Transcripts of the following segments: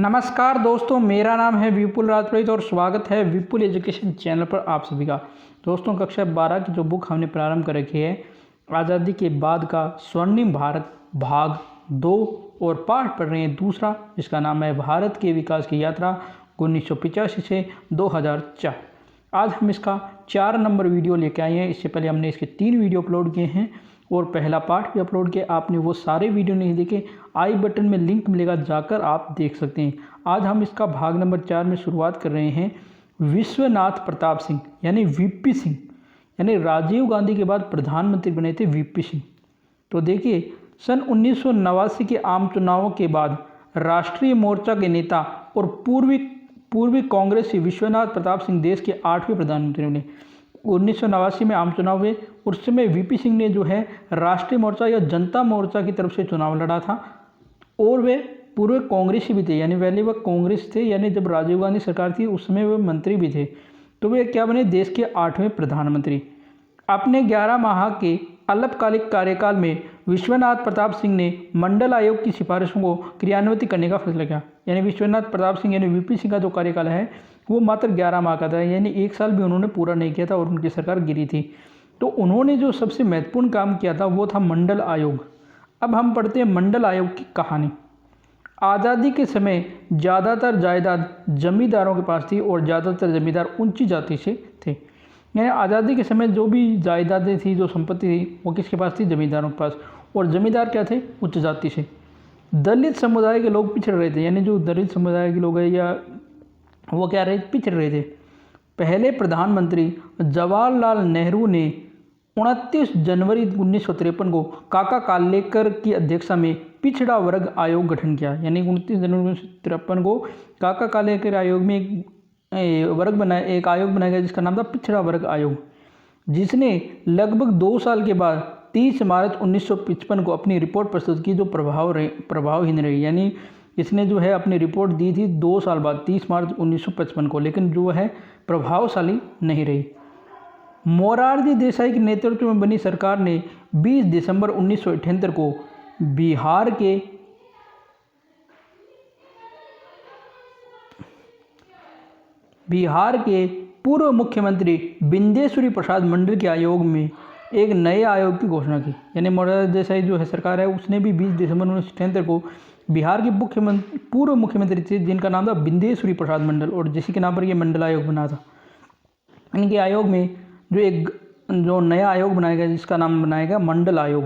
नमस्कार दोस्तों, मेरा नाम है विपुल राजपुरोहित और स्वागत है विपुल एजुकेशन चैनल पर आप सभी का। दोस्तों, कक्षा 12 की जो बुक हमने प्रारंभ कर रखी है, आज़ादी के बाद का स्वर्णिम भारत भाग 2, और पाठ पढ़ रहे हैं दूसरा, जिसका नाम है भारत के विकास की यात्रा 1985 से 2004। आज हम इसका 4 नंबर वीडियो लेके आए हैं। इससे पहले हमने इसके 3 वीडियो अपलोड किए हैं और पहला पार्ट भी अपलोड किया। आपने वो सारे वीडियो नहीं देखे, आई बटन में लिंक मिलेगा, जाकर आप देख सकते हैं। आज हम इसका भाग नंबर 4 में शुरुआत कर रहे हैं। विश्वनाथ प्रताप सिंह यानी वीपी सिंह, यानी राजीव गांधी के बाद प्रधानमंत्री बने थे वीपी सिंह। तो देखिए, सन 1989 के आम चुनावों के बाद राष्ट्रीय मोर्चा के नेता और पूर्वी कांग्रेस से विश्वनाथ प्रताप सिंह देश के 8वें प्रधानमंत्री बने। 1989 में आम चुनाव हुए। उस समय वीपी सिंह ने जो है राष्ट्रीय मोर्चा या जनता मोर्चा की तरफ से चुनाव लड़ा था और वे पूर्व कांग्रेसी भी थे, यानी पहले वह कांग्रेस थे, यानी जब राजीव गांधी सरकार थी उस समय वे मंत्री भी थे। तो वे क्या बने, देश के 8वें प्रधानमंत्री। अपने 11 माह के अल्पकालिक कार्यकाल में विश्वनाथ प्रताप सिंह ने मंडल आयोग की सिफारिशों को क्रियान्वित करने का फैसला किया। यानी विश्वनाथ प्रताप सिंह यानी वीपी सिंह का जो कार्यकाल है वो मात्र 11 माह का था, यानी 1 साल भी उन्होंने पूरा नहीं किया था और उनकी सरकार गिरी थी। तो उन्होंने जो सबसे महत्वपूर्ण काम किया था वो था मंडल आयोग। अब हम पढ़ते हैं मंडल आयोग की कहानी। आज़ादी के समय ज़्यादातर जायदाद जमींदारों के पास थी और ज़्यादातर जमींदार ऊंची जाति से थे। यानी आज़ादी के समय जो भी जायदादें थी, जो संपत्ति थी, वो किसके पास थी? जमींदारों के पास। और जमींदार क्या थे? उच्च जाति से। दलित समुदाय के लोग पिछड़ रहे थे, यानी जो दलित समुदाय के लोग हैं या वो क्या रहे, पिछड़ रहे थे। पहले प्रधानमंत्री जवाहरलाल नेहरू ने 29 जनवरी 1953 को काका कालेकर की अध्यक्षता में पिछड़ा वर्ग आयोग गठन किया। यानी 29 जनवरी 1953 को काका कालेकर आयोग में एक आयोग बनाया गया जिसका नाम था पिछड़ा वर्ग आयोग, जिसने लगभग 2 साल के बाद 30 मार्च 1955 को अपनी रिपोर्ट प्रस्तुत की, जो प्रभावहीन रही। यानी इसने जो है अपनी रिपोर्ट दी थी 2 साल बाद 30 मार्च 1955 को, लेकिन जो है प्रभावशाली नहीं रही। मोरारजी देसाई के नेतृत्व में बनी सरकार ने 20 दिसंबर 1978 को बिहार के पूर्व मुख्यमंत्री बिंदेश्वरी प्रसाद मंडल के आयोग में एक नए आयोग की घोषणा की। यानी मोरारजी देसाई जो है सरकार है उसने भी 20 दिसंबर 1978 को बिहार के पूर्व मुख्यमंत्री थे जिनका नाम था बिंदेश्वरी प्रसाद मंडल, और जिसी के नाम पर यह मंडल आयोग बना था। इनके आयोग में जो नया आयोग बनाया गया जिसका नाम बनाया गया मंडल आयोग।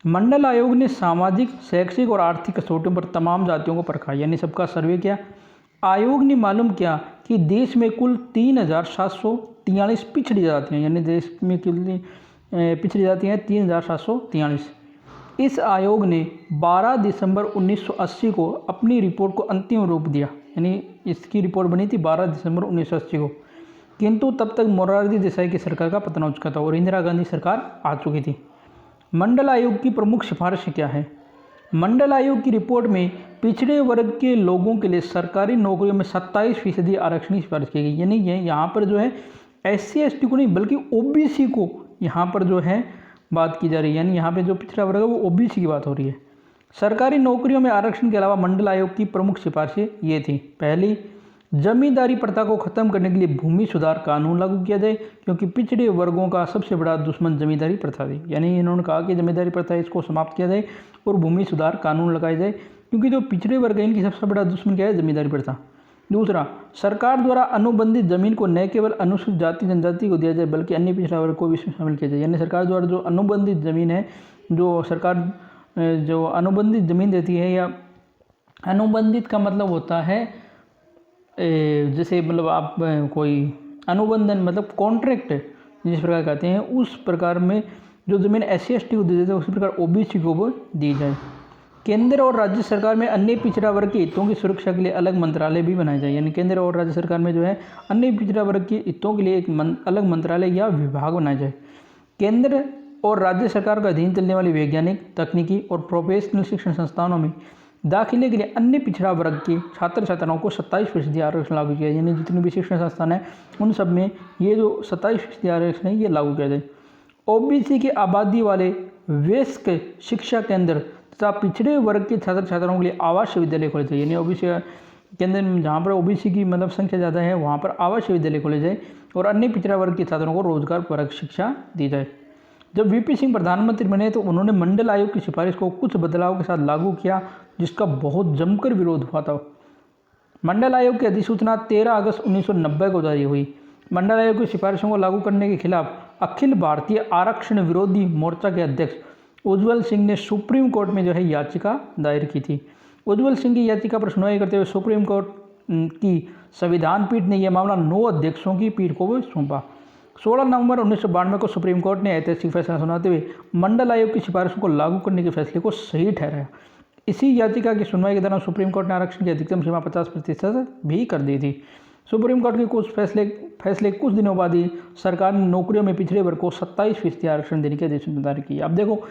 मंडल आयोग ने सामाजिक, शैक्षिक और आर्थिक कसौटियों पर तमाम जातियों को परखा, यानी सबका सर्वे किया। आयोग ने मालूम किया कि देश में कुल 3743 पिछड़ी जातियाँ, यानी देश में कुल पिछड़ी जातियाँ 3743। इस आयोग ने 12 दिसंबर 1980 को अपनी रिपोर्ट को अंतिम रूप दिया। यानी इसकी रिपोर्ट बनी थी 12 दिसंबर 1980 को, किंतु तब तक मोरारजी देसाई की सरकार का पतन हो चुका था और इंदिरा गांधी सरकार आ चुकी थी। मंडल आयोग की प्रमुख सिफारिशें क्या है? मंडल आयोग की रिपोर्ट में पिछड़े वर्ग के लोगों के लिए सरकारी नौकरियों में 27% आरक्षण की सिफारिश की गई। यानी यहाँ पर जो है SC/ST को नहीं बल्कि OBC को यहाँ पर जो है बात की जा रही है। यानी यहाँ पे जो पिछड़ा वर्ग है वो OBC की बात हो रही है। सरकारी नौकरियों में आरक्षण के अलावा मंडल आयोग की प्रमुख सिफारिशें ये थी। पहली, जमींदारी प्रथा को खत्म करने के लिए भूमि सुधार कानून लागू किया जाए, क्योंकि पिछड़े वर्गों का सबसे बड़ा दुश्मन जमींदारी प्रथा थी। यानी इन्होंने कहा कि जमींदारी प्रथा इसको समाप्त किया जाए और भूमि सुधार कानून लगाया जाए, क्योंकि जो पिछड़े वर्ग है इनकी सबसे बड़ा दुश्मन क्या है? जमींदारी प्रथा। दूसरा, सरकार द्वारा अनुबंधित जमीन को न केवल अनुसूचित जाति जनजाति को दिया जाए बल्कि अन्य पिछड़ा वर्ग को भी इसमें शामिल किया जाए। यानी सरकार द्वारा जो अनुबंधित जमीन है, जो सरकार जो अनुबंधित जमीन देती है, या अनुबंधित का मतलब होता है जैसे मतलब आप कोई अनुबंधन मतलब कॉन्ट्रैक्ट जिस प्रकार कहते हैं, उस प्रकार में जो ज़मीन SC/ST को दी जाए उसी प्रकार OBC को वो दी जाए। केंद्र और राज्य सरकार में अन्य पिछड़ा वर्ग के हितों की सुरक्षा के लिए अलग मंत्रालय भी बनाए जाए। यानी केंद्र और राज्य सरकार में जो है अन्य पिछड़ा वर्ग के हितों के लिए एक अलग मंत्रालय या विभाग बनाया जाए। केंद्र और राज्य सरकार का अधीन चलने वाली वैज्ञानिक, तकनीकी और प्रोफेशनल शिक्षण संस्थानों में दाखिले के लिए अन्य पिछड़ा वर्ग के छात्र छात्राओं को 27% आरक्षण लागू किया। यानी जितनी भी शिक्षण संस्थान है उन सब में ये जो 27% आरक्षण है ये लागू किया जाए। OBC की आबादी वाले वयस्क शिक्षा केंद्र तथा पिछड़े वर्ग के छात्र छात्राओं के लिए आवासीय विद्यालय खोले थे। यानी OBC केंद्र में जहाँ पर ओबीसी की मतलब संख्या ज़्यादा है वहाँ पर आवासीय विद्यालय खोले जाए और अन्य पिछड़ा वर्ग के छात्रों को रोजगार परक शिक्षा दी जाए। जब वीपी सिंह प्रधानमंत्री बने तो उन्होंने मंडल आयोग की सिफारिश को कुछ बदलाव के साथ लागू किया, जिसका बहुत जमकर विरोध हुआ था। मंडल आयोग की अधिसूचना 13 अगस्त 1990 को जारी हुई। मंडल आयोग की सिफारिशों को लागू करने के खिलाफ अखिल भारतीय आरक्षण विरोधी मोर्चा के अध्यक्ष उज्ज्वल सिंह ने सुप्रीम कोर्ट में याचिका दायर की थी। उज्ज्वल सिंह की याचिका पर सुनवाई करते हुए सुप्रीम कोर्ट की संविधान पीठ ने यह मामला 9 अध्यक्षों की पीठ को सौंपा। 16 नवंबर 1992 को सुप्रीम कोर्ट ने ऐतिहासिक फैसला सुनाते हुए मंडल आयोग की सिफारिशों को लागू करने के फैसले को सही ठहराया। इसी याचिका की सुनवाई के दौरान सुप्रीम कोर्ट ने आरक्षण की अधिकतम सीमा 50% भी कर दी थी। सुप्रीम कोर्ट के कुछ फैसले कुछ दिनों बाद ही सरकार ने नौकरियों में पिछड़े वर्ग को 27% आरक्षण देने की अधिसूचना जारी की। अब देखो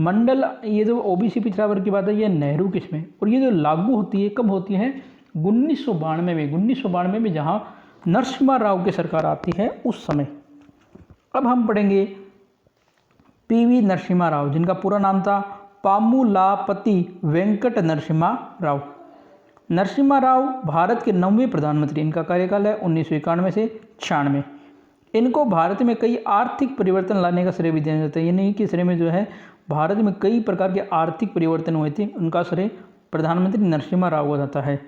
मंडल, ये जो ओबीसी पिछड़ा वर्ग की बात है ये नेहरू किस में, और ये जो लागू होती है कब होती है 1992 में जहाँ नरसिम्हा राव की सरकार आती है उस समय। अब हम पढ़ेंगे पीवी नरसिम्हा राव, जिनका पूरा नाम था पामुलापति वेंकट नरसिम्हा राव। नरसिम्हा राव भारत के 9वें प्रधानमंत्री। इनका कार्यकाल है 1991 से 96। इनको भारत में कई आर्थिक परिवर्तन लाने का श्रेय भी दिया जाता है। ये नहीं कि श्रेय में भारत में कई प्रकार के आर्थिक परिवर्तन हुए थे, उनका श्रेय प्रधानमंत्री नरसिम्हा राव को जाता है।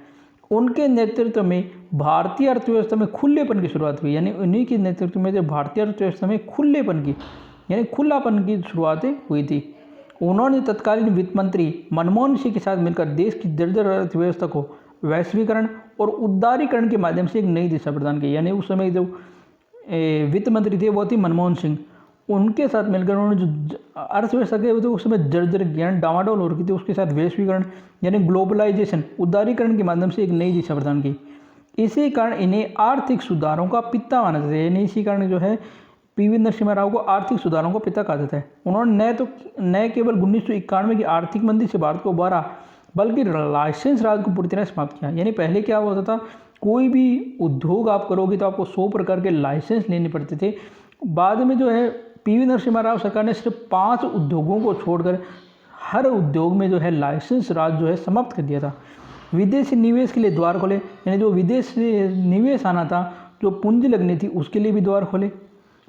उनके नेतृत्व में भारतीय अर्थव्यवस्था में खुलेपन की शुरुआत हुई, यानी उन्हीं के नेतृत्व में जो भारतीय अर्थव्यवस्था में खुलेपन की यानी खुलापन की शुरुआतें हुई थी। उन्होंने तत्कालीन वित्त मंत्री मनमोहन सिंह के साथ मिलकर देश की दरिद्र अर्थव्यवस्था को वैश्वीकरण और उदारीकरण के माध्यम से एक नई दिशा प्रदान की। यानी उस समय जो वित्त मंत्री थे वो थे मनमोहन सिंह, उनके साथ मिलकर उन्होंने जो अर्थव्यवस्था के उस समय जर्जर ज्ञान डामाडोल हो रखी थी, उसके साथ वैश्वीकरण यानी ग्लोबलाइजेशन उदारीकरण के माध्यम से एक नई दिशा प्रदान की। इसी कारण इन्हें आर्थिक सुधारों का पिता माना जाता है। यानी इसी कारण पीवी नरसिम्हा राव को आर्थिक सुधारों को पिता कहा जाता है। उन्होंने न केवल 1991 की आर्थिक मंदी से भारत को उबारा, बल्कि लाइसेंस राज को पूरी तरह समाप्त किया। यानी पहले क्या होता था, कोई भी उद्योग आप करोगे तो आपको 100 प्रकार के लाइसेंस लेने पड़ते थे। बाद में पीवी नरसिम्हा राव सरकार ने सिर्फ 5 उद्योगों को छोड़कर हर उद्योग में लाइसेंस राज समाप्त कर दिया था। विदेशी निवेश के लिए द्वार खोले, यानी जो विदेश से निवेश आना था, जो पूंजी लगनी थी उसके लिए भी द्वार खोले।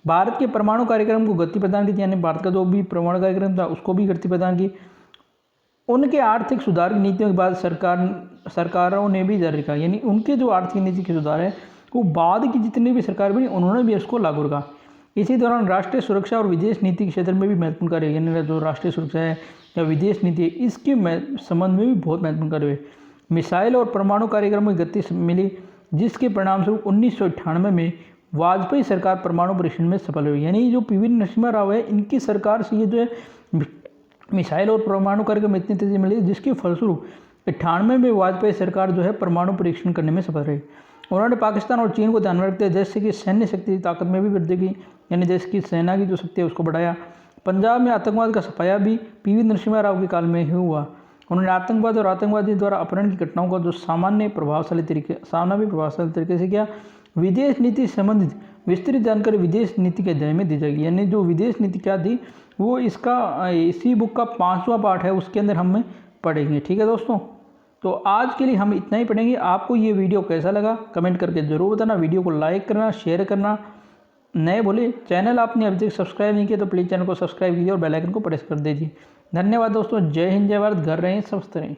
भारत के परमाणु कार्यक्रम को गति प्रदान की थी, यानी भारत का जो भी परमाणु कार्यक्रम था उसको भी गति प्रदान की। उनके आर्थिक सुधार की नीतियों के बाद सरकारों ने भी जारी रखा। यानी उनके जो आर्थिक नीति के सुधार है वो बाद की जितनी भी सरकार बनी उन्होंने भी इसको लागू रखा। इसी दौरान राष्ट्रीय सुरक्षा और विदेश नीति के क्षेत्र में भी महत्वपूर्ण कार्य, यानी जो राष्ट्रीय सुरक्षा है या विदेश नीति है इसके संबंध में भी बहुत महत्वपूर्ण कार्य हुए। मिसाइल और परमाणु कार्यक्रम में गति मिली, जिसके परिणामस्वरूप 1998 में वाजपेयी सरकार परमाणु परीक्षण में सफल हुई। यानी जो पीवी नरसिम्हा राव है इनकी सरकार से ये मिसाइल और परमाणु कार्यक्रम इतनी तेजी मिली, जिसके फलस्वरूप 98 में वाजपेयी सरकार परमाणु परीक्षण करने में सफल रही। उन्होंने पाकिस्तान और चीन को ध्यान में रखते हुए देश की सैन्य शक्ति की ताकत में भी वृद्धि की, यानी देश की सेना की जो शक्ति है उसको बढ़ाया। पंजाब में आतंकवाद का सफाया भी पीवी नरसिम्हा राव के काल में ही हुआ। उन्होंने आतंकवाद और आतंकवादी द्वारा अपहरण की घटनाओं का सामना भी प्रभावशाली तरीके से किया। विदेश नीति संबंधित विस्तृत जानकारी विदेश नीति के अध्याय में दी जाएगी। यानी जो विदेश नीति क्या थी वो इसी बुक का 5वां पार्ट है, उसके अंदर हम पढ़ेंगे। ठीक है दोस्तों, तो आज के लिए हम इतना ही पढ़ेंगे। आपको ये वीडियो कैसा लगा कमेंट करके ज़रूर बताना। वीडियो को लाइक करना, शेयर करना नए बोले। चैनल आपने अभी तक सब्सक्राइब नहीं किया तो प्लीज़ चैनल को सब्सक्राइब कीजिए और बेल आइकन को प्रेस कर दीजिए। धन्यवाद दोस्तों। जय हिंद, जय भारत। घर रहें, स्वस्थ रहें।